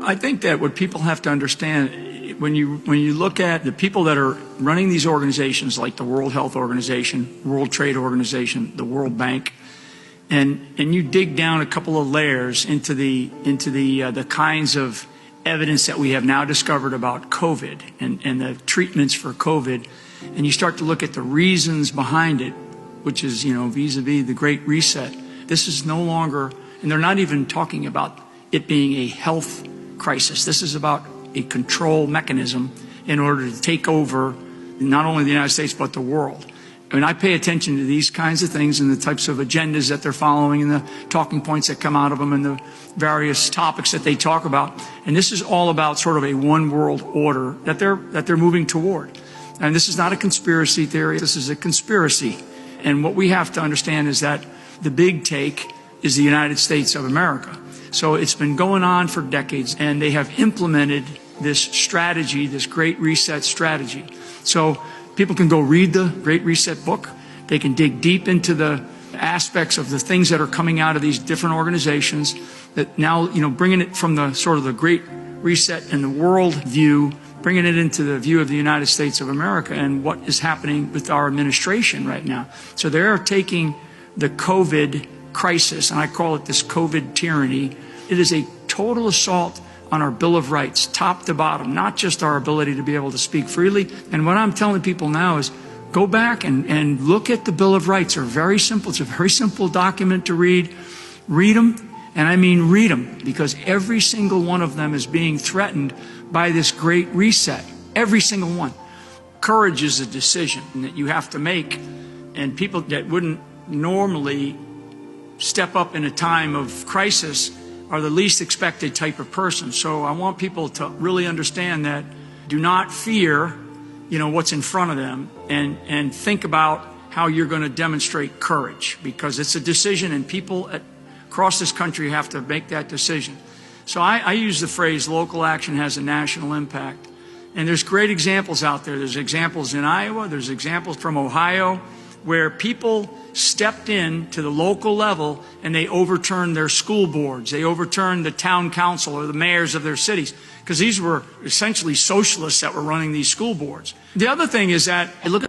I think that what people have to understand, when you look at the people that are running these organizations like the World Health Organization, World Trade Organization, the World Bank, and you dig down a couple of layers into the kinds of evidence that we have now discovered about COVID and the treatments for COVID, and you start to look at the reasons behind it, which is, vis-a-vis the Great Reset. This is no longer, and they're not even talking about it being a health crisis. This is about a control mechanism in order to take over not only the United States but the world. I mean, I pay attention to these kinds of things and the types of agendas that they're following and the talking points that come out of them and the various topics that they talk about. And this is all about sort of a one world order that they're moving toward. And this is not a conspiracy theory. This is a conspiracy. And what we have to understand is that the big take is the United States of America. So it's been going on for decades, and they have implemented this strategy, this Great Reset strategy. So people can go read the Great Reset book. They can dig deep into the aspects of the things that are coming out of these different organizations that now, bringing it from the sort of the Great Reset and the world view, bringing it into the view of the United States of America and what is happening with our administration right now. So they're taking the COVID crisis, and I call it this COVID tyranny. It is a total assault on our Bill of Rights, top to bottom, not just our ability to be able to speak freely. And what I'm telling people now is go back and look at the Bill of Rights. They're very simple. It's a very simple document to read. Read them, and I mean read them, because every single one of them is being threatened by this Great Reset. Every single one. Courage is a decision that you have to make, and people that wouldn't normally step up in a time of crisis are the least expected type of person. So I want people to really understand that do not fear, what's in front of them, and think about how you're going to demonstrate courage, because it's a decision, and people across this country have to make that decision. So I use the phrase local action has a national impact. And there's great examples out there. There's examples in Iowa, there's examples from Ohio, where people stepped in to the local level and they overturned their school boards. They overturned the town council or the mayors of their cities, because these were essentially socialists that were running these school boards. The other thing is that I look at